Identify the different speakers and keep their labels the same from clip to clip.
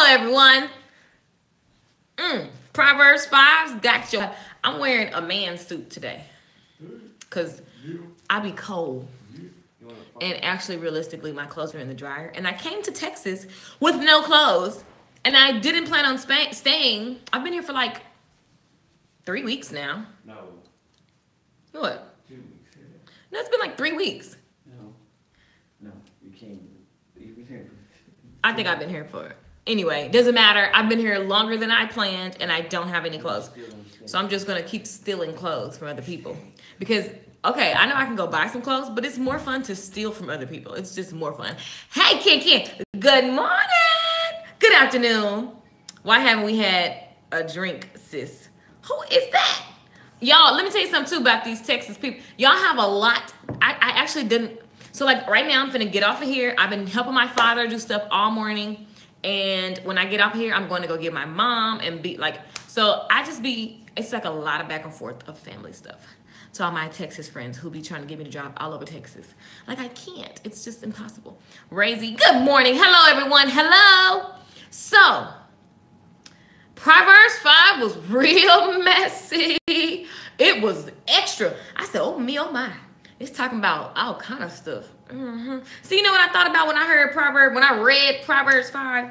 Speaker 1: Hello, everyone. Proverbs 5's got your... I'm wearing a man suit today because I be cold. And actually, realistically, my clothes are in the dryer. And I came to Texas with no clothes. And I didn't plan on staying. I've been here for like 3 weeks now.
Speaker 2: No.
Speaker 1: What?
Speaker 2: 2 weeks.
Speaker 1: No, it's been like 3 weeks.
Speaker 2: No, you came. You've been here.
Speaker 1: I think I've been here for... Anyway, doesn't matter. I've been here longer than I planned, and I don't have any clothes. So I'm just going to keep stealing clothes from other people. Because, okay, I know I can go buy some clothes, but it's more fun to steal from other people. It's just more fun. Hey, Ken. Good morning. Good afternoon. Why haven't we had a drink, sis? Who is that? Y'all, let me tell you something, too, about these Texas people. Y'all have a lot. I actually didn't. So, like, right now, I'm finna get off of here. I've been helping my father do stuff all morning. And when I get off here, I'm going to go get my mom and be like, so it's like a lot of back and forth of family stuff. To all my Texas friends who be trying to get me to drive all over Texas. Like, I can't. It's just impossible. Razy, good morning. Hello, everyone. Hello. So, Proverbs 5 was real messy. It was extra. I said, oh my. It's talking about all kind of stuff. So you know what I thought about when I read Proverbs 5?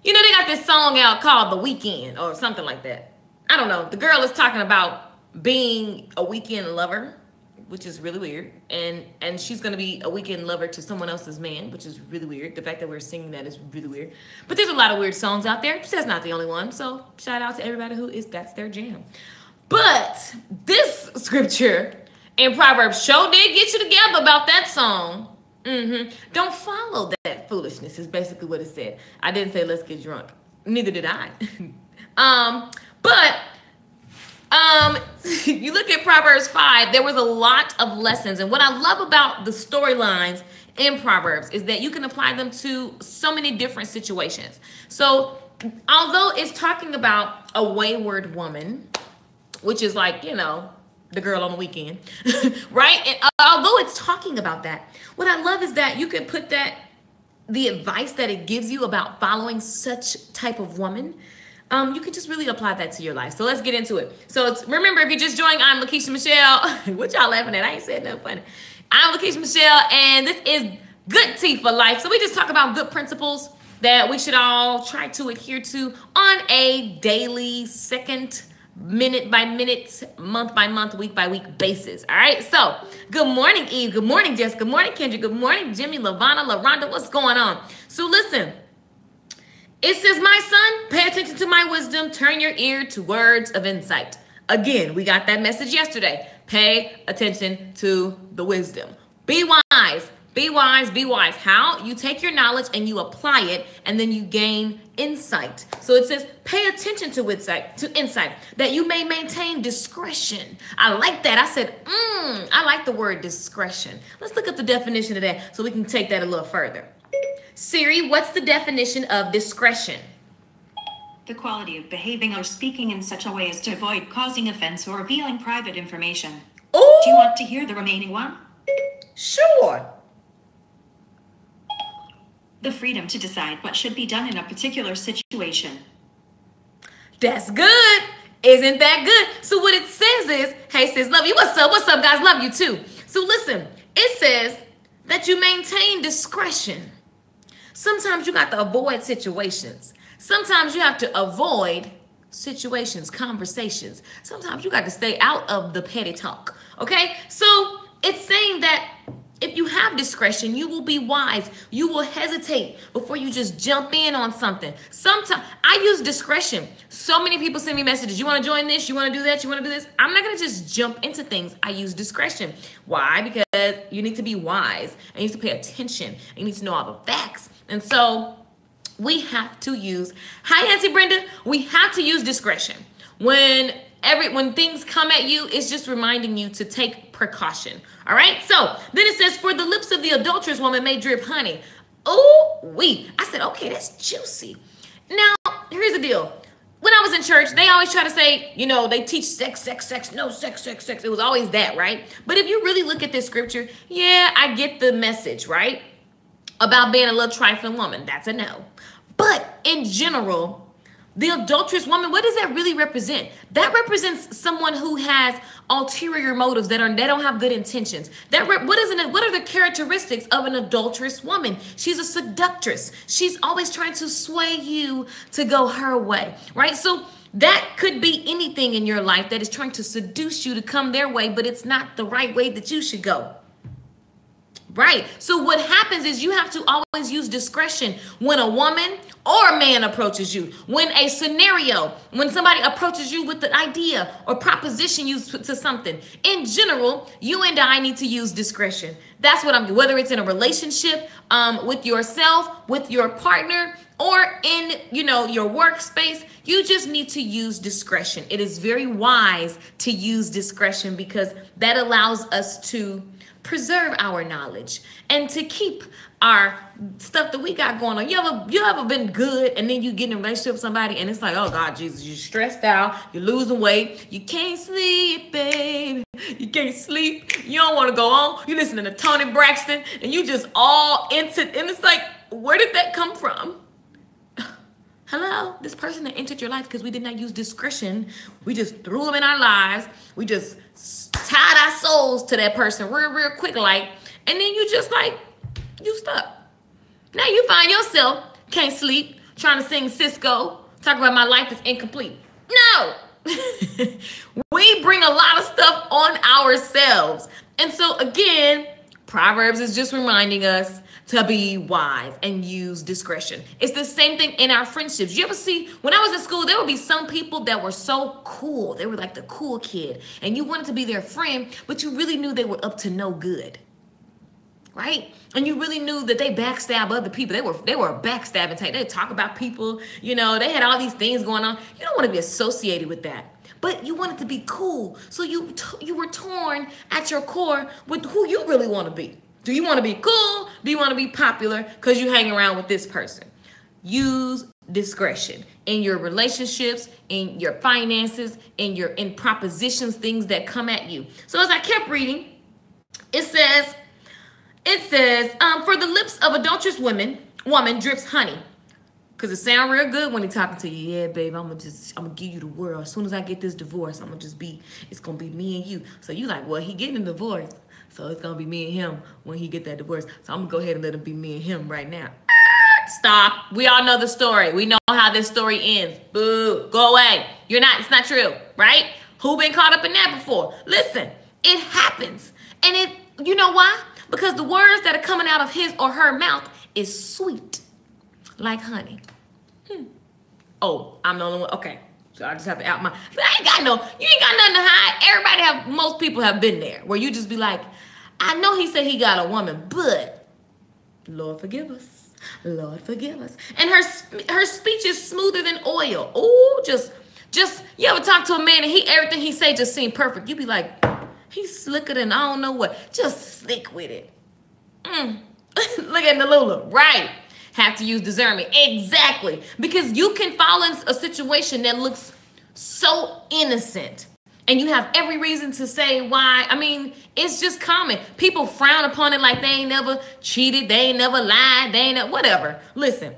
Speaker 1: You know, they got this song out called The Weekend or something like that. I don't know. The girl is talking about being a weekend lover, which is really weird. And she's going to be a weekend lover to someone else's man, which is really weird. The fact that we're singing that is really weird. But there's a lot of weird songs out there. That's not the only one. So shout out to everybody that's their jam. But this scripture... and Proverbs sure did get you together about that song. Don't follow that foolishness is basically what it said. I didn't say let's get drunk. Neither did I. But you look at Proverbs 5, there was a lot of lessons. And what I love about the storylines in Proverbs is that you can apply them to so many different situations. So although it's talking about a wayward woman, which is like, you know, the girl on the weekend, right? And although it's talking about that, what I love is that you can put the advice that it gives you about following such type of woman, you can just really apply that to your life. So let's get into it. So remember, if you just joined, I'm Lakeisha Michelle. What y'all laughing at? I ain't said nothing funny. I'm Lakeisha Michelle, and this is Good Tea for Life. So we just talk about good principles that we should all try to adhere to on a daily, second, minute by minute, month by month, week by week basis. All right. So good morning, Eve. Good morning, Jess. Good morning, Kendra. Good morning, Jimmy, Lavana, LaRonda. What's going on? So listen, it says, my son, pay attention to my wisdom. Turn your ear to words of insight. Again, we got that message yesterday. Pay attention to the wisdom. Be wise. Be wise, be wise. How? You take your knowledge and you apply it, and then you gain insight. So it says, pay attention to insight, that you may maintain discretion. I like that. I said, I like the word discretion. Let's look up the definition of that so we can take that a little further. Siri, what's the definition of discretion?
Speaker 3: The quality of behaving or speaking in such a way as to avoid causing offense or revealing private information.
Speaker 1: Ooh.
Speaker 3: Do you want to hear the remaining one?
Speaker 1: Sure.
Speaker 3: The freedom to decide what should be done in a particular situation.
Speaker 1: That's good. Isn't that good? So what it says is, hey sis, love you. What's up? What's up, guys? Love you too. So listen, it says that you maintain discretion. Sometimes you got to avoid situations. Sometimes you have to avoid situations, conversations. Sometimes you got to stay out of the petty talk. Okay? So it's saying that if you have discretion, you will be wise. You will hesitate before you just jump in on something. Sometimes I use discretion. So many people send me messages. You want to join this? You want to do that? You want to do this? I'm not going to just jump into things. I use discretion. Why? Because you need to be wise and you need to pay attention. And you need to know all the facts. And so we have to use, hi, Auntie Brenda. We have to use discretion. When things come at you, it's just reminding you to take precaution. All right. So then it says, for the lips of the adulterous woman may drip honey. Oh, I said, okay, that's juicy. Now, here's the deal. When I was in church, they always try to say, you know, they teach sex, no sex. It was always that, right? But if you really look at this scripture, yeah, I get the message, right? About being a little trifling woman. That's a no. But in general, the adulterous woman, what does that really represent? That represents someone who has ulterior motives they don't have good intentions. What are the characteristics of an adulterous woman? She's a seductress. She's always trying to sway you to go her way, right? So that could be anything in your life that is trying to seduce you to come their way, but it's not the right way that you should go. Right. So what happens is you have to always use discretion when a woman or a man approaches you, when somebody approaches you with an idea or proposition you to something. In general, you and I need to use discretion. That's what whether it's in a relationship, with yourself, with your partner, or in, your workspace, you just need to use discretion. It is very wise to use discretion because that allows us to preserve our knowledge and to keep our stuff that we got going on. You ever been good and then you get in a relationship with somebody and it's like, oh God, Jesus, you're stressed out, you're losing weight, you can't sleep, baby, you can't sleep, you don't want to go on, you listening to Toni Braxton and you just all into, and it's like, where did that come from? Hello, this person that entered your life because we did not use discretion. We just threw them in our lives. We just tied our souls to that person real quick, and then you just you stuck. Now you find yourself can't sleep, trying to sing Cisco, talk about my life is incomplete. No, we bring a lot of stuff on ourselves. And so again, Proverbs is just reminding us to be wise and use discretion. It's the same thing in our friendships. You ever see, when I was in school, there would be some people that were so cool. They were like the cool kid. And you wanted to be their friend, but you really knew they were up to no good. Right? And you really knew that they backstab other people. They were a backstabbing type. They talk about people, they had all these things going on. You don't want to be associated with that. But you wanted to be cool. So you were torn at your core with who you really want to be. Do you want to be cool? Do you want to be popular because you hang around with this person? Use discretion in your relationships, in your finances, in propositions, things that come at you. So as I kept reading, it says, for the lips of adulterous woman drips honey. Because it sounds real good when he's talking to you. Yeah, babe, I'm going to give you the world. As soon as I get this divorce, it's going to be me and you. So you like, well, he getting a divorce. So it's going to be me and him when he get that divorce. So I'm going to go ahead and let him be me and him right now. Stop. We all know the story. We know how this story ends. Boo. Go away. It's not true, right? Who been caught up in that before? Listen, it happens. And you know why? Because the words that are coming out of his or her mouth is sweet like honey. Oh, I'm the only one. Okay. So I just have to out my, you ain't got nothing to hide. Most people have been there where you just be like, I know he said he got a woman, but Lord forgive us. Lord forgive us. And her speech is smoother than oil. Oh, just you ever talk to a man and everything he say just seem perfect. You be like, he's slicker than I don't know what. Just slick with it. Look at Nalula. Right. Have to use discernment. Exactly. Because you can fall in a situation that looks so innocent. And you have every reason to say why. I mean, it's just common. People frown upon it like they ain't never cheated. They ain't never lied. They ain't whatever. Listen,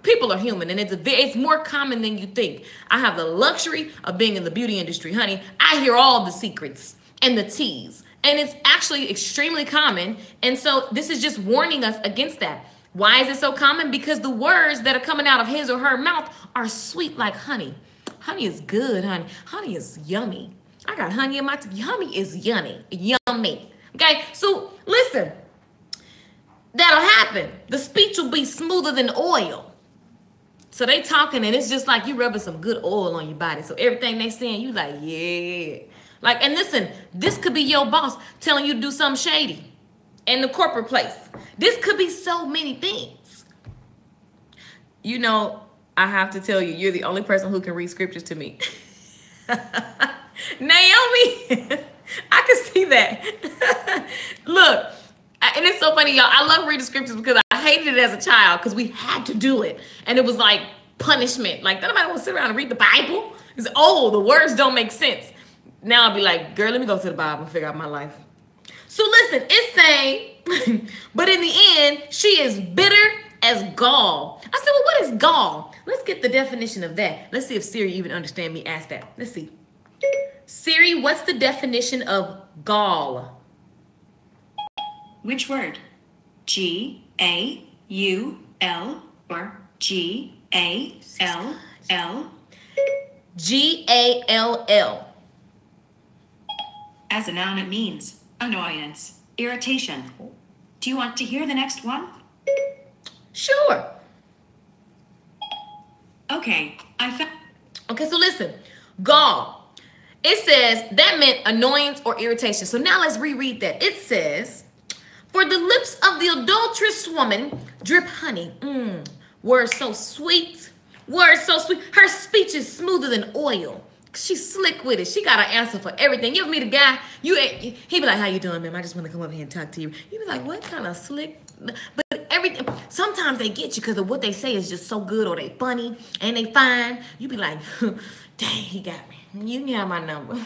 Speaker 1: people are human. And it's more common than you think. I have the luxury of being in the beauty industry, honey. I hear all the secrets and the teas. And it's actually extremely common. And so this is just warning us against that. Why is it so common? Because the words that are coming out of his or her mouth are sweet like honey. Honey is good, honey. Honey is yummy. I got honey in my honey is yummy. Okay, so listen. That'll happen. The speech will be smoother than oil. So they talking and it's just like you rubbing some good oil on your body. So everything they saying, you like, yeah. And listen, this could be your boss telling you to do something shady in the corporate place. This could be so many things. I have to tell you, you're the only person who can read scriptures to me. Naomi, I can see that. Look, and it's so funny, y'all. I love reading scriptures because I hated it as a child because we had to do it. And it was like punishment. Like, nobody want to sit around and read the Bible. It's, the words don't make sense. Now I'll be like, girl, let me go to the Bible and figure out my life. So listen, it's saying, but in the end, she is bitter as gall. I said, well, what is is gall? Let's get the definition of that. Let's see if Siri even understand me ask that. Let's see. Siri, what's the definition of gall?
Speaker 3: Which word? G-A-U-L or G-A-L-L?
Speaker 1: G-A-L-L.
Speaker 3: As a noun, it means annoyance, irritation. Do you want to hear the next one?
Speaker 1: Sure.
Speaker 3: Okay,
Speaker 1: Okay, so listen. Gall. It says that meant annoyance or irritation. So now let's reread that. It says, for the lips of the adulterous woman drip honey. Words so sweet. Words so sweet. Her speech is smoother than oil. She's slick with it. She got an answer for everything. You ever meet a guy, he be like, how you doing, man? I just want to come up here and talk to you. You be like, what kind of slick? But everything, sometimes they get you because of what they say is just so good, or they funny and they fine. You be like, dang, he got me. You can have my number. Like,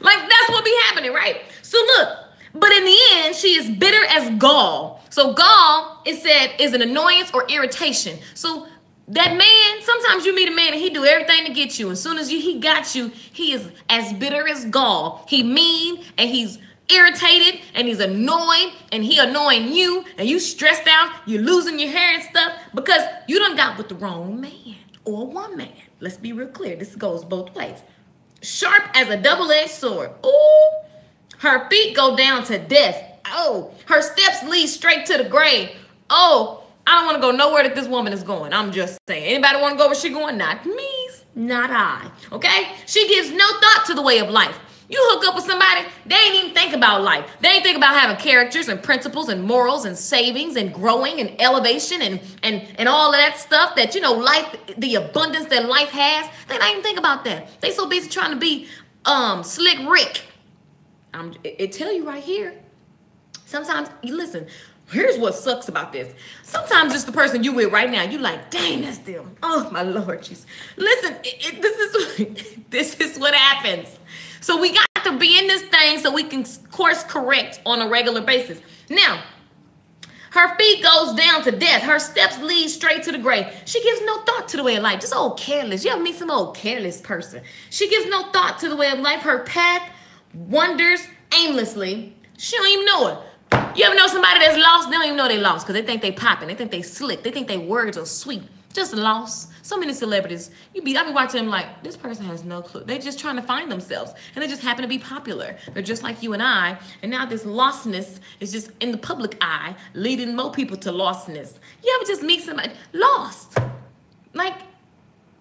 Speaker 1: that's what be happening, right? So look, but in the end, she is bitter as gall. So gall, it said, is an annoyance or irritation. So that man, sometimes you meet a man and he do everything to get you. As soon as he got you, he is as bitter as gall. He mean and he's irritated and he's annoyed and he annoying you and you stressed out. You're losing your hair and stuff because you done got with the wrong man or woman. Let's be real clear. This goes both ways. Sharp as a double-edged sword. Ooh, her feet go down to death. Oh, her steps lead straight to the grave. Oh, I don't want to go nowhere that this woman is going. I'm just saying. Anybody want to go where she going? Not me. Not I. Okay? She gives no thought to the way of life. You hook up with somebody, they ain't even think about life. They ain't think about having characters and principles and morals and savings and growing and elevation and all of that stuff that, you know, life, the abundance that life has. They don't even think about that. They so busy trying to be Slick Rick. It tell you right here. Sometimes, you listen, here's what sucks about this. Sometimes it's the person you with right now. You like, dang, that's them. Oh, my Lord, jeez. Listen, this is what happens. So we got to be in this thing so we can course correct on a regular basis. Now, her feet goes down to death. Her steps lead straight to the grave. She gives no thought to the way of life. Just old careless. You ever meet some old careless person? She gives no thought to the way of life. Her path wanders aimlessly. She don't even know it. You ever know somebody that's lost? They don't even know they lost because they think they popping. They think they slick. They think their words are sweet. Just lost. So many celebrities. I be watching them like, this person has no clue. They're just trying to find themselves. And they just happen to be popular. They're just like you and I. And now this lostness is just in the public eye, leading more people to lostness. You ever just meet somebody lost? Like,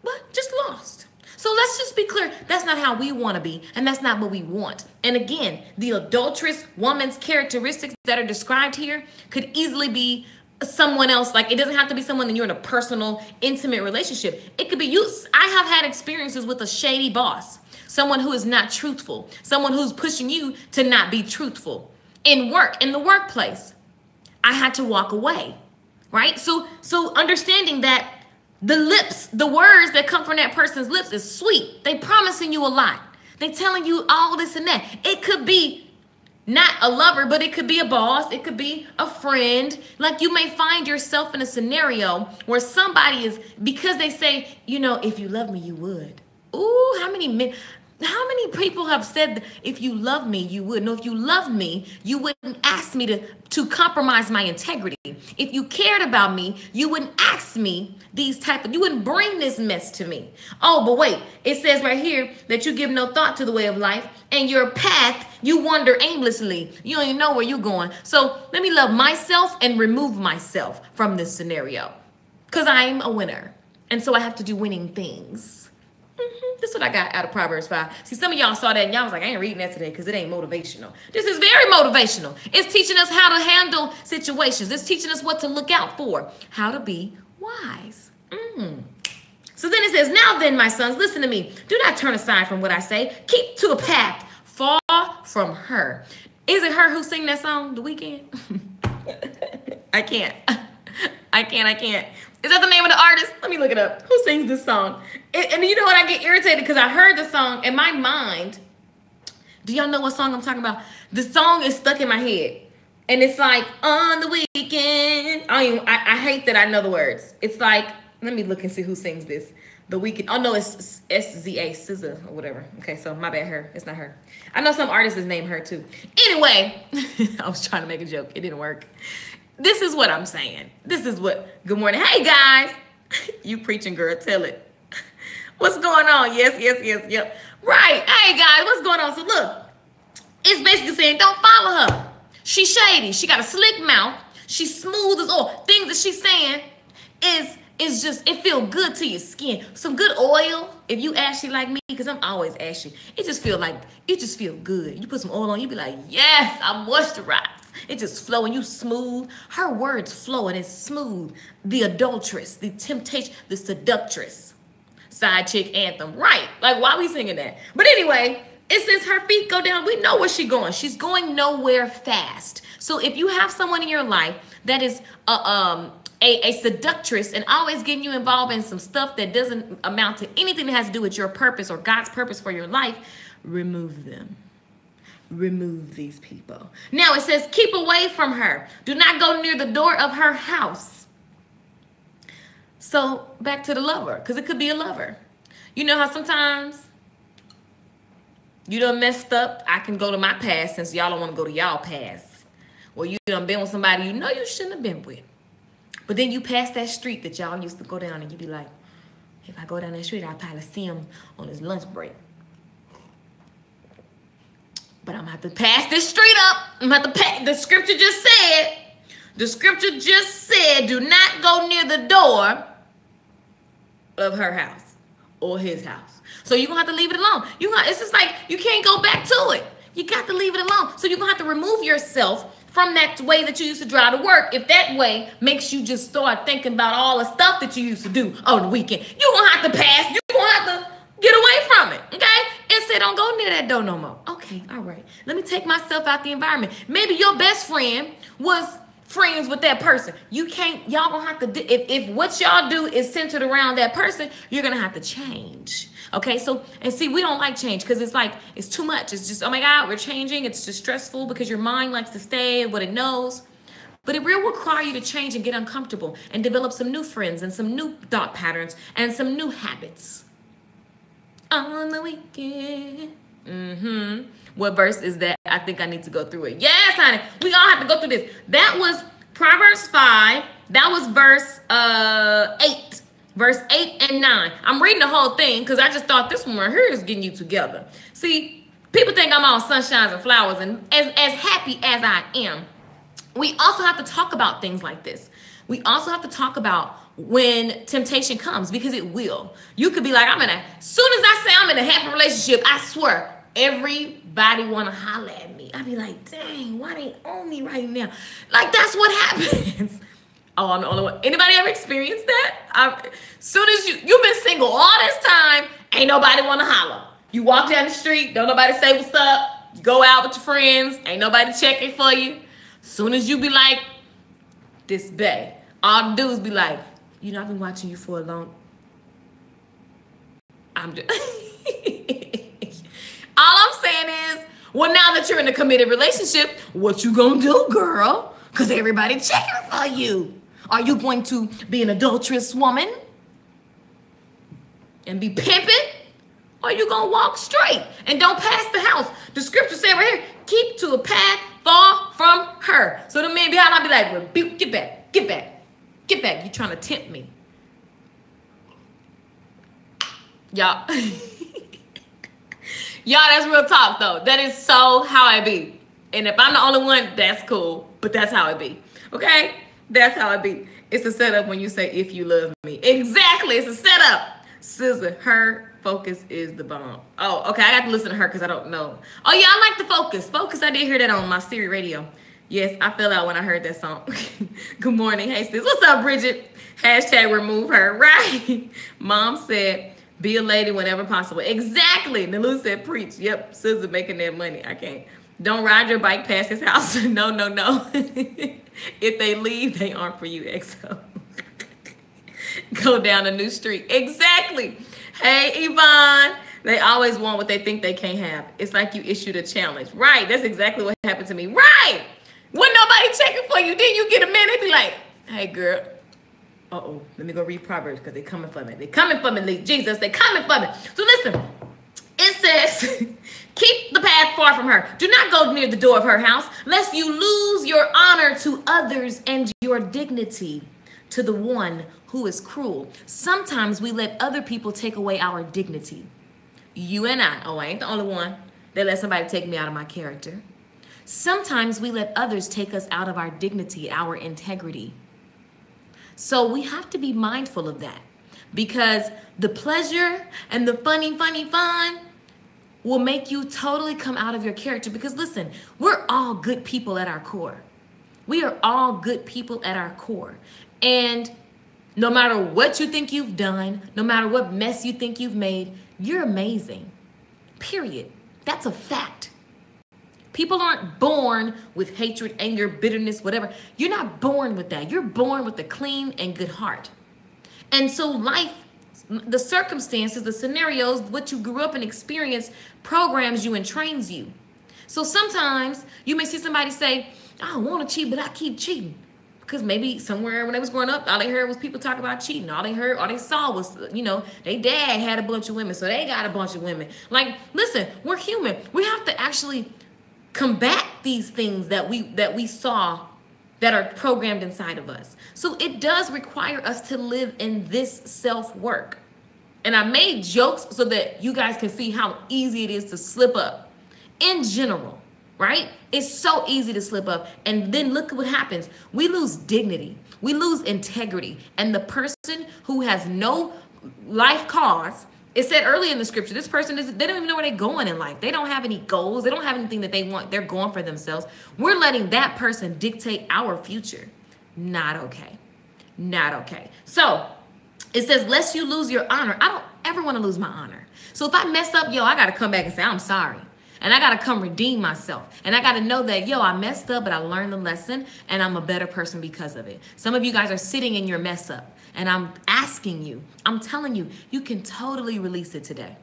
Speaker 1: what? Just lost. So let's just be clear. That's not how we want to be. And that's not what we want. And again, the adulterous woman's characteristics that are described here could easily be someone else. Like, it doesn't have to be someone that you're in a personal, intimate relationship. It could be you. I have had experiences with a shady boss, someone who is not truthful, someone who's pushing you to not be truthful. In work, in the workplace, I had to walk away, right? So understanding that the lips, the words that come from that person's lips is sweet. They promising you a lot. They telling you all this and that. It could be not a lover, but it could be a boss. It could be a friend. Like, you may find yourself in a scenario where somebody is, because they say, you know, if you love me, you would. Ooh, how many people have said, if you love me, you would? No, if you love me, you wouldn't ask me to compromise my integrity. If you cared about me, you wouldn't ask me you wouldn't bring this mess to me. Oh, but wait, it says right here that you give no thought to the way of life, and your path, you wander aimlessly. You don't even know where you're going. So let me love myself and remove myself from this scenario, because I'm a winner. And so I have to do winning things. This is what I got out of Proverbs 5. See, some of y'all saw that and y'all was like, I ain't reading that today because it ain't motivational. This is very motivational. It's teaching us how to handle situations. It's teaching us what to look out for, how to be wise. So then it says, now then, my sons, listen to me. Do not turn aside from what I say. Keep to the path far from her. Is it her who sing that song, The Weeknd? I can't. Is that the name of the artist? Let me look it up. Who sings this song? And you know what? I get irritated because I heard the song in my mind. Do y'all know what song I'm talking about? The song is stuck in my head. And it's like, on the weekend. I hate that I know the words. It's like, Let me look and see who sings this. The Weeknd. Oh no, it's SZA, SZA or whatever. Okay, so my bad, her. It's not her. I know some artists is named her too. Anyway, I was trying to make a joke. It didn't work. This is what I'm saying. This is what. Good morning. Hey guys. You preaching, girl. Tell it. What's going on? Yes. Yep. Right. Hey guys, what's going on? So look, it's basically saying don't follow her. She's shady. She got a slick mouth. She's smooth as all. Things that she's saying is just, it feel good to your skin. Some good oil, if you ashy like me, because I'm always ashy. It just feel good. You put some oil on, you be like, yes, I'm moisturized. It just flowing, you smooth. Her words flow and it's smooth. The adulteress, the temptation, the seductress. Side chick anthem. Right. Like, why we singing that? But anyway, it says her feet go down. We know where she's going. She's going nowhere fast. So if you have someone in your life that is a seductress and always getting you involved in some stuff that doesn't amount to anything that has to do with your purpose or God's purpose for your life, remove them. Remove these people. Now it says keep away from her. Do not go near the door of her house. So back to the lover, because it could be a lover. You know how sometimes you done messed up. I can go to my past since y'all don't want to go to y'all past. Well, you done been with somebody you know you shouldn't have been with. But then you pass that street that y'all used to go down and you be like, if I go down that street, I'll probably see him on his lunch break. But I'm going to have to pass this street up. I'm going to have to pass. The scripture just said, do not go near the door of her house or his house. So you're going to have to leave it alone. It's just like you can't go back to it. You got to leave it alone. So you're going to have to remove yourself from that way that you used to drive to work. If that way makes you just start thinking about all the stuff that you used to do on the weekend, you're going to have to pass. You're going to have to get away from it, okay? And say, don't go near that door no more. Okay, all right. Let me take myself out the environment. Maybe your best friend was friends with that person. Y'all going to have to, if what y'all do is centered around that person, you're going to have to change. Okay, so, and see, we don't like change because it's like, it's too much. It's just, oh my God, we're changing. It's just stressful because your mind likes to stay in what it knows. But it will require you to change and get uncomfortable and develop some new friends and some new thought patterns and some new habits. On the weekend. What verse is that? I think I need to go through it. Yes, honey. We all have to go through this. That was Proverbs 5. That was verse 8. Verse 8 and 9. I'm reading the whole thing because I just thought this one right here is getting you together. See, people think I'm all sunshines and flowers, and as happy as I am, we also have to talk about things like this. We also have to talk about when temptation comes, because it will. You could be like, soon as I say I'm in a happy relationship, I swear, everybody want to holler at me. I be like, dang, why they on me right now? Like, that's what happens. Oh, I'm the only one. Anybody ever experienced that? Soon as you've been single all this time, ain't nobody want to holler. You walk down the street, don't nobody say what's up. You go out with your friends, ain't nobody checking for you. Soon as you be like, this bae, all the dudes be like, you know, I've been watching you for a long. I'm just. All I'm saying is, well, now that you're in a committed relationship, what you gonna do, girl? Because everybody checking for you. Are you going to be an adulterous woman and be pimping? Or are you going to walk straight and don't pass the house? The scripture say right here, keep to a path far from her. So the men behind, I'll be like, rebuke, get back, get back, get back. You're trying to tempt me. Y'all. Y'all, that's real talk, though. That is so how I be. And if I'm the only one, that's cool. But that's how it be. Okay? That's how it be. It's a setup when you say, if you love me. Exactly. It's a setup. SZA, her focus is the bomb. Oh, okay. I got to listen to her because I don't know. Oh, yeah. I like the focus. Focus. I did hear that on my Siri radio. Yes, I fell out when I heard that song. Good morning. Hey, sis. What's up, Bridget? Hashtag remove her. Right. Mom said, be a lady whenever possible. Exactly. Nalu said, preach. Yep. SZA making that money. I can't. Don't ride your bike past his house. No. If they leave, they aren't for you, XO. Go down a new street. Exactly. Hey, Yvonne. They always want what they think they can't have. It's like you issued a challenge. Right. That's exactly what happened to me. Right. When nobody checking for you, then you get a man, they be like, hey, girl, Uh-oh. Let me go read Proverbs because they're coming for me. They're coming for me, Jesus. They're coming for me. So listen. It says, keep the path far from her. Do not go near the door of her house, lest you lose your honor to others and your dignity to the one who is cruel. Sometimes we let other people take away our dignity. You and I ain't the only one that let somebody take me out of my character. Sometimes we let others take us out of our dignity, our integrity. So we have to be mindful of that, because the pleasure and the fun will make you totally come out of your character. Because listen, we're all good people at our core. We are all good people at our core. And no matter what you think you've done, no matter what mess you think you've made, you're amazing. Period. That's a fact. People aren't born with hatred, anger, bitterness, whatever. You're not born with that. You're born with a clean and good heart. And so life, the circumstances, the scenarios, what you grew up and experienced programs you and trains you. So sometimes you may see somebody say, I don't want to cheat, but I keep cheating. Because maybe somewhere when they was growing up, all they heard was people talk about cheating. All they saw was, their dad had a bunch of women, so they got a bunch of women. Like, listen, we're human. We have to actually combat these things that we saw that are programmed inside of us. So it does require us to live in this self-work. And I made jokes so that you guys can see how easy it is to slip up in general, right? It's so easy to slip up. And then look at what happens. We lose dignity. We lose integrity. And the person who has no life cause, it said earlier in the scripture, this person, they don't even know where they're going in life. They don't have any goals. They don't have anything that they want. They're going for themselves. We're letting that person dictate our future. Not okay. Not okay. So it says, lest you lose your honor. I don't ever want to lose my honor. So if I mess up, I got to come back and say, I'm sorry. And I got to come redeem myself. And I got to know that, I messed up, but I learned the lesson and I'm a better person because of it. Some of you guys are sitting in your mess up. And I'm asking you, I'm telling you, you can totally release it today.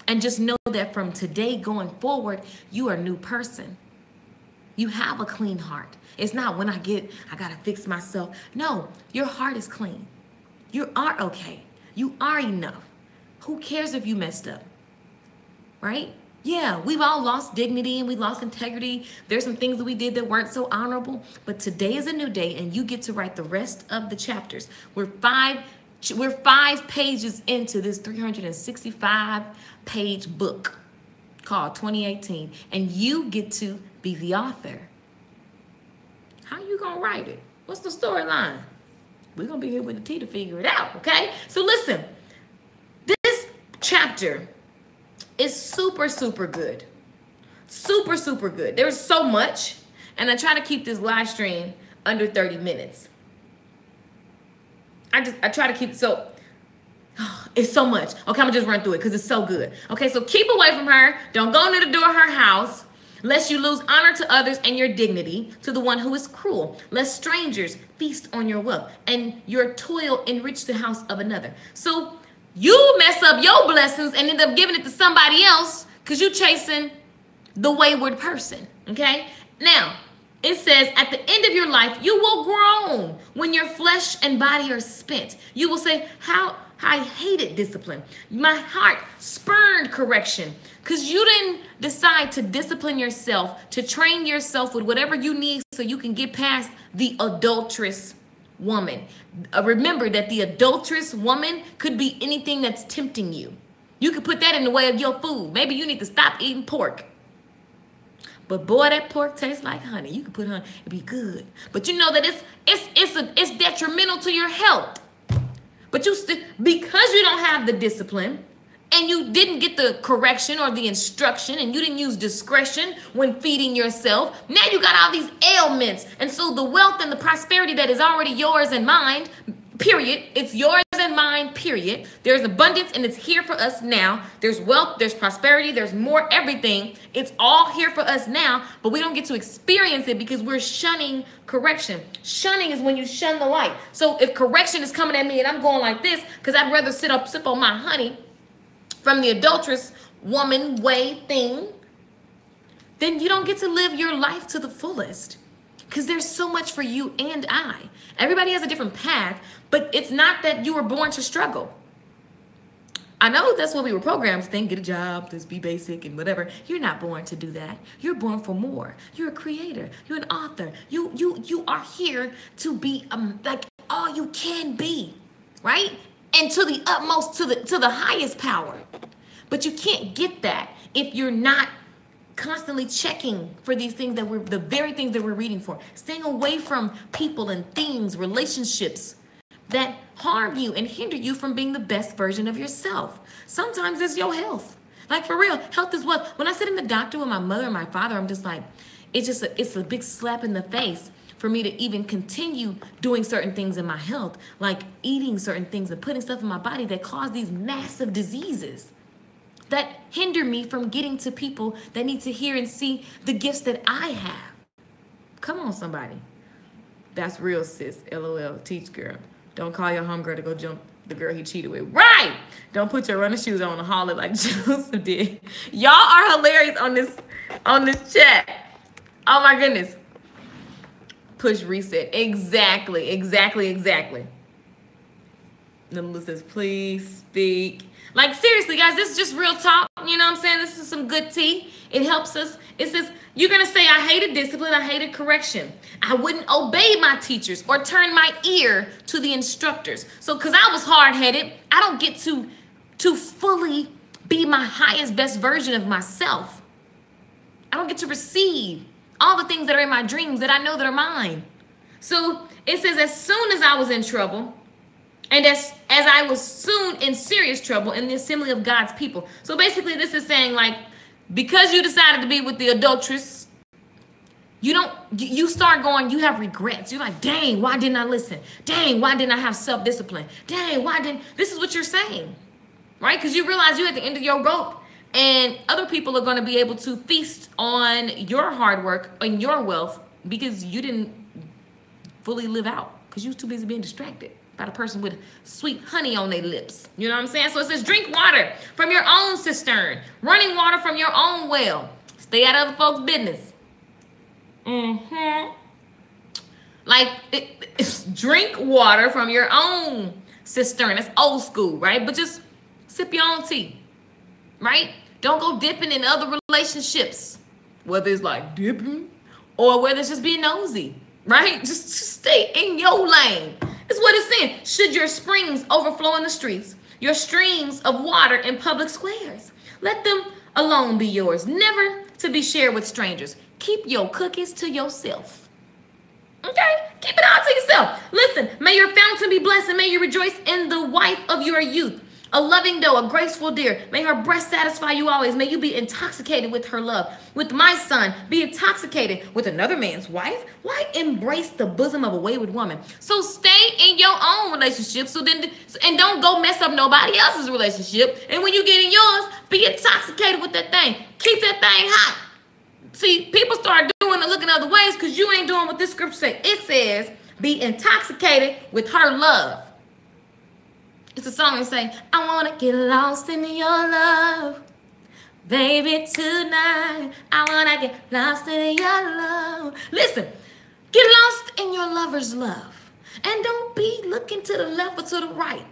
Speaker 1: And just know that from today going forward, you are a new person. You have a clean heart. It's not when I got to fix myself. No, your heart is clean. You are okay. You are enough. Who cares if you messed up? Right? Yeah, we've all lost dignity and we lost integrity. There's some things that we did that weren't so honorable. But today is a new day and you get to write the rest of the chapters. We're five pages into this 365-page book called 2018. And you get to be the author. How you going to write it? What's the storyline? We're going to be here with the T to figure it out, okay? So listen, this chapter is super, super good. Super, super good. There's so much, and I try to keep this live stream under 30 minutes. I try to keep it so, it's so much. Okay, I'm going to just run through it because it's so good. Okay, so keep away from her. Don't go near the door of her house, lest you lose honor to others and your dignity to the one who is cruel. Lest strangers feast on your wealth and your toil enrich the house of another. So you mess up your blessings and end up giving it to somebody else because you're chasing the wayward person, okay? Now, it says, at the end of your life, you will groan when your flesh and body are spent. You will say, how I hated discipline. My heart spurned correction because you didn't decide to discipline yourself, to train yourself with whatever you need so you can get past the adulterous woman. Remember that the adulterous woman could be anything that's tempting you. You could put that in the way of your food. Maybe you need to stop eating pork. But boy, that pork tastes like honey. You can put honey, it'd be good. But you know that it's detrimental to your health. But because you don't have the discipline and you didn't get the correction or the instruction and you didn't use discretion when feeding yourself, now you got all these ailments. And so the wealth and the prosperity that is already yours and mine, period. It's yours and mine, period. There's abundance and it's here for us now. There's wealth, there's prosperity, there's more everything. It's all here for us now, but we don't get to experience it because we're shunning correction. Shunning is when you shun the light. So if correction is coming at me and I'm going like this because I'd rather sip on my honey from the adulterous woman way thing, then you don't get to live your life to the fullest. Because there's so much for you and I. Everybody has a different path, but it's not that you were born to struggle. I know that's what we were programmed to think, get a job, just be basic and whatever. You're not born to do that. You're born for more. You're a creator. You're an author. You are here to be like all you can be, right? And to the utmost, to the highest power. But you can't get that if you're not constantly checking for these things the very things that we're reading for. Staying away from people and things, relationships that harm you and hinder you from being the best version of yourself. Sometimes it's your health. Like for real, health is what, when I sit in the doctor with my mother and my father, I'm just like, it's a big slap in the face for me to even continue doing certain things in my health, like eating certain things and putting stuff in my body that cause these massive diseases that hinder me from getting to people that need to hear and see the gifts that I have. Come on, somebody. That's real, sis. LOL. Teach, girl. Don't call your homegirl to go jump the girl he cheated with. Right! Don't put your running shoes on and holler like Joseph did. Y'all are hilarious on this chat. Oh my goodness. Push reset. Exactly. Number says, please speak. Like, seriously, guys, this is just real talk. You know what I'm saying? This is some good tea. It helps us. It says, you're going to say, I hated discipline. I hated correction. I wouldn't obey my teachers or turn my ear to the instructors. So, because I was hard-headed, I don't get to fully be my highest, best version of myself. I don't get to receive all the things that are in my dreams that I know that are mine. So, it says, as soon as I was in trouble, and as I was soon in serious trouble in the assembly of God's people. So basically this is saying, like, because you decided to be with the adulteress, you start going, you have regrets. You're like, dang, why didn't I listen? Dang, why didn't I have self-discipline? Dang, this is what you're saying, right? Because you realize you're at the end of your rope and other people are going to be able to feast on your hard work and your wealth because you didn't fully live out because you was too busy being distracted by the person with sweet honey on their lips. You know what I'm saying? So it says, drink water from your own cistern, running water from your own well. Stay out of other folks' business. Like, it's drink water from your own cistern. That's old school, right? But just sip your own tea, right? Don't go dipping in other relationships, whether it's like dipping or whether it's just being nosy, right? Just stay in your lane. That's what it's saying. Should your springs overflow in the streets, your streams of water in public squares, let them alone be yours, never to be shared with strangers. Keep your cookies to yourself. Okay? Keep it all to yourself. Listen, may your fountain be blessed and may you rejoice in the wife of your youth. A loving doe, a graceful deer. May her breast satisfy you always. May you be intoxicated with her love. With my son, be intoxicated with another man's wife. Why embrace the bosom of a wayward woman? So stay in your own relationship. And don't go mess up nobody else's relationship. And when you get in yours, be intoxicated with that thing. Keep that thing hot. See, people start doing and looking other ways because you ain't doing what this scripture says. It says, be intoxicated with her love. It's a song that say, I want to get lost in your love. Baby, tonight, I want to get lost in your love. Listen, get lost in your lover's love. And don't be looking to the left or to the right.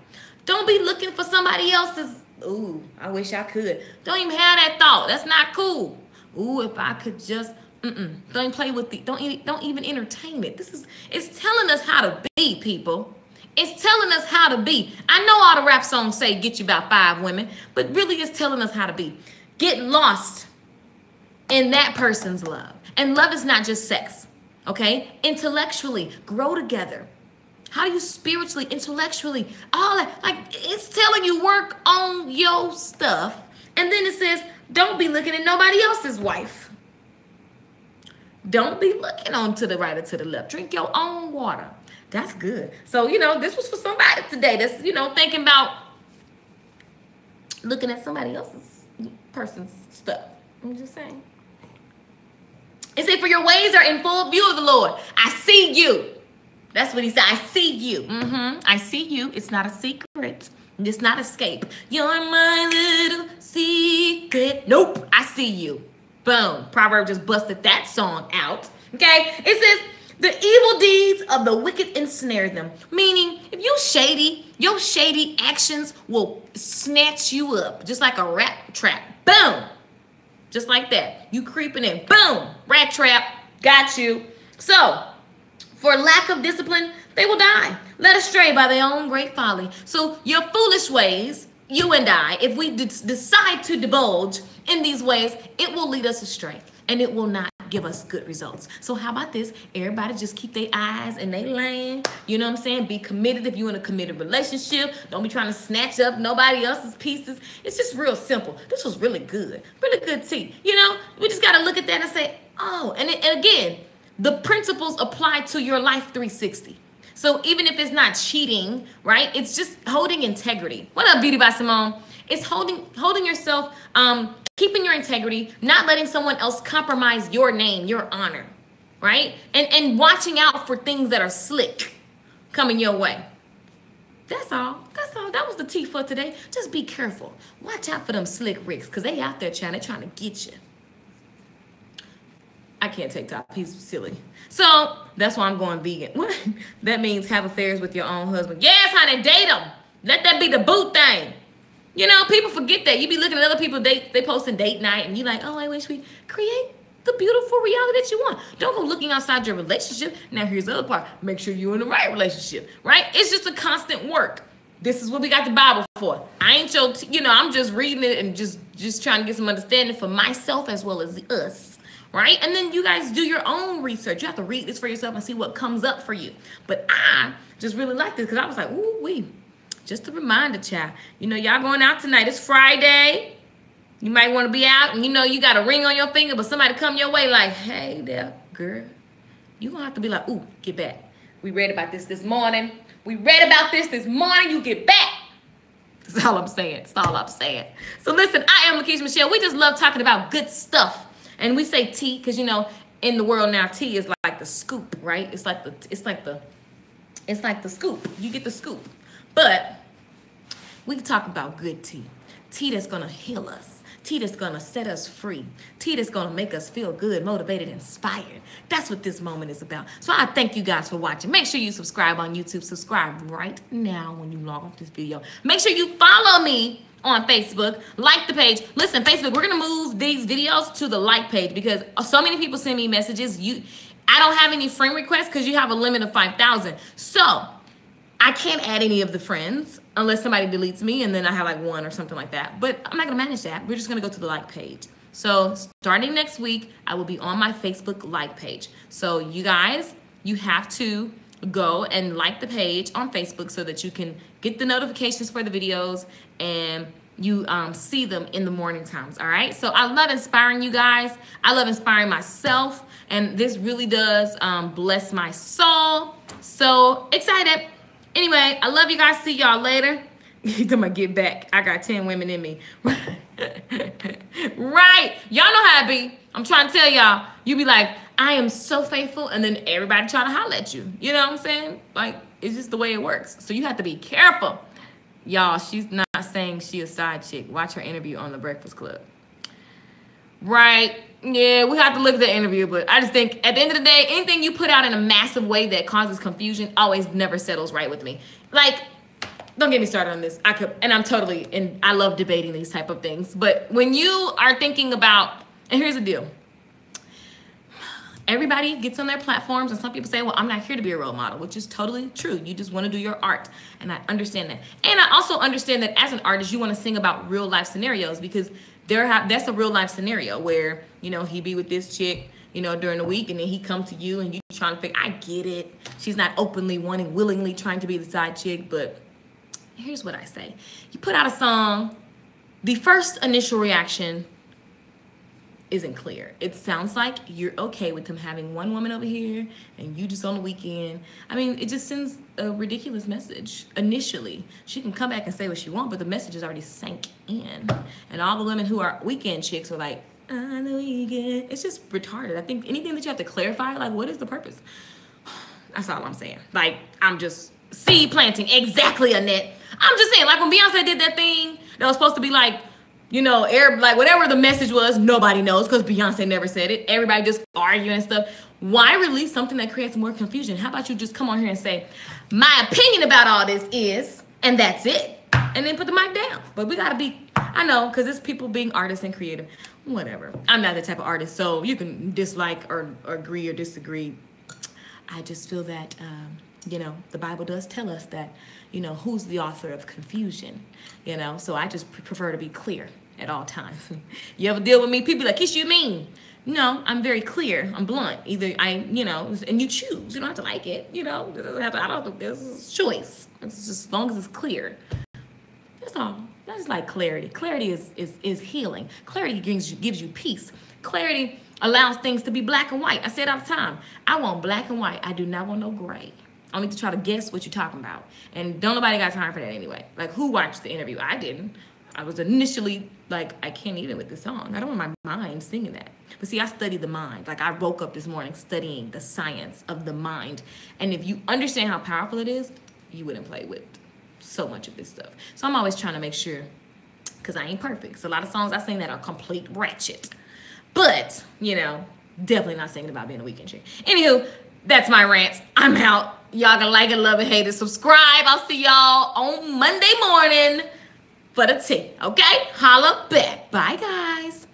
Speaker 1: Don't be looking for somebody else's, ooh, I wish I could. Don't even have that thought. That's not cool. Ooh, if I could just, don't even play with don't even entertain it. It's telling us how to be, people. It's telling us how to be. I know all the rap songs say get you about 5 women, but really it's telling us how to be. Get lost in that person's love. And love is not just sex, okay? Intellectually, grow together. How do you spiritually, intellectually, all that? Like, it's telling you work on your stuff. And then it says, don't be looking at nobody else's wife. Don't be looking on to the right or to the left. Drink your own water. That's good. So, this was for somebody today that's, thinking about looking at somebody else's person's stuff. I'm just saying. It said, for your ways are in full view of the Lord. I see you. That's what he said. I see you. I see you. It's not a secret. It's not escape. You're my little secret. Nope. I see you. Boom. Proverb just busted that song out. Okay. It says, The evil deeds of the wicked ensnare them. Meaning, if you shady, your shady actions will snatch you up. Just like a rat trap. Boom. Just like that. You creeping in. Boom. Rat trap. Got you. So, for lack of discipline, they will die, led astray by their own great folly. So your foolish ways, you and I, if we decide to divulge in these ways, it will lead us astray and it will not give us good results. So how about this? Everybody just keep their eyes in their lane. You know what I'm saying? Be committed if you're in a committed relationship. Don't be trying to snatch up nobody else's pieces. It's just real simple. This was really good tea. You know, we just got to look at that and say, oh, and again, the principles apply to your life 360. So even if it's not cheating, right? It's just holding integrity. What up, Beauty by Simone? It's holding yourself, keeping your integrity, not letting someone else compromise your name, your honor, right? And watching out for things that are slick coming your way. That's all. That was the tea for today. Just be careful. Watch out for them slick ricks, because they out there trying to get you. I can't take top. He's silly. So that's why I'm going vegan. What? That means have affairs with your own husband. Yes, honey, date them. Let that be the boot thing. You know, people forget that. You be looking at other people, they posting date night, and you like, oh, I wish we create the beautiful reality that you want. Don't go looking outside your relationship. Now, here's the other part. Make sure you're in the right relationship, right? It's just a constant work. This is what we got the Bible for. I ain't your, I'm just reading it and just trying to get some understanding for myself as well as us. Right? And then you guys do your own research. You have to read this for yourself and see what comes up for you. But I just really like this because I was like, ooh, just a reminder, child. Y'all going out tonight. It's Friday. You might want to be out and you got a ring on your finger, but somebody come your way like, hey there, girl. You're going to have to be like, ooh, get back. We read about this morning. You get back. That's all I'm saying. So listen, I am Lakeisha Michelle. We just love talking about good stuff. And we say tea because, in the world now, tea is like the scoop, right? It's like the scoop. You get the scoop. But we can talk about good tea. Tea that's going to heal us. Tea that's going to set us free. Tea that's going to make us feel good, motivated, inspired. That's what this moment is about. So I thank you guys for watching. Make sure you subscribe on YouTube. Subscribe right now when you log off this video. Make sure you follow me on Facebook, like the page. Listen, Facebook, we're gonna move these videos to the like page because so many people send me messages. I don't have any friend requests because you have a limit of 5,000. So I can't add any of the friends unless somebody deletes me and then I have like one or something like that. But I'm not gonna manage that. We're just gonna go to the like page. So starting next week, I will be on my Facebook like page. So you guys, you have to go and like the page on Facebook so that you can get the notifications for the videos and you see them in the morning times. All right. So I love inspiring you guys. I love inspiring myself. And this really does bless my soul. So excited. Anyway, I love you guys. See y'all later. You're gonna get back. I got 10 women in me. Right. Y'all know how I be. I'm trying to tell y'all. You be like, I am so faithful. And then everybody trying to holler at you. You know what I'm saying? Like, it's just the way it works. So you have to be careful. Y'all, she's not saying she a side chick. Watch her interview on The Breakfast Club. Right. Yeah, we have to look at the interview. But I just think at the end of the day, anything you put out in a massive way that causes confusion always never settles right with me. Like, don't get me started on this. I love debating these type of things. But when you are thinking about, and here's the deal. Everybody gets on their platforms and some people say, well, I'm not here to be a role model, which is totally true. You just want to do your art. And I understand that. And I also understand that as an artist, you want to sing about real life scenarios because that's a real life scenario where, he be with this chick, during the week and then he come to you and you trying to I get it. She's not openly willingly trying to be the side chick, but here's what I say. You put out a song, the first initial reaction isn't clear. It sounds like you're okay with him having one woman over here and you just on the weekend. I mean, it just sends a ridiculous message initially. She can come back and say what she wants, but the message is already sank in. And all the women who are weekend chicks are like, on the weekend. It's just retarded. I think anything that you have to clarify, like, what is the purpose? That's all I'm saying. Like, I'm just seed planting. Exactly, Annette. I'm just saying, like when Beyonce did that thing that was supposed to be like, like whatever the message was, nobody knows because Beyonce never said it. Everybody just arguing and stuff. Why release something that creates more confusion? How about you just come on here and say, my opinion about all this is, and that's it. And then put the mic down. But we gotta be, I know, because it's people being artists and creative. Whatever. I'm not the type of artist, so you can dislike or agree or disagree. I just feel that, the Bible does tell us that, who's the author of confusion, So I just prefer to be clear at all times. You ever deal with me? People be like, Keisha, you mean? No, I'm very clear. I'm blunt. Either and you choose. You don't have to like it. I don't think this is choice. It's just as long as it's clear. That's all. That's like clarity. Clarity is healing. Clarity gives you peace. Clarity allows things to be black and white. I say it all the time. I want black and white. I do not want no gray. I don't need to try to guess what you're talking about. And don't nobody got time for that anyway. Like, who watched the interview? I didn't. I was initially like, I can't even with this song. I don't want my mind singing that. But see, I study the mind. Like, I woke up this morning studying the science of the mind. And if you understand how powerful it is, you wouldn't play with so much of this stuff. So I'm always trying to make sure, because I ain't perfect. So a lot of songs I sing that are complete ratchet. But, definitely not singing about being a weekend chick. Anywho, that's my rant. I'm out. Y'all gonna like it, love it, hate it, subscribe. I'll see y'all on Monday morning for the tea. Okay? Holla back. Bye, guys.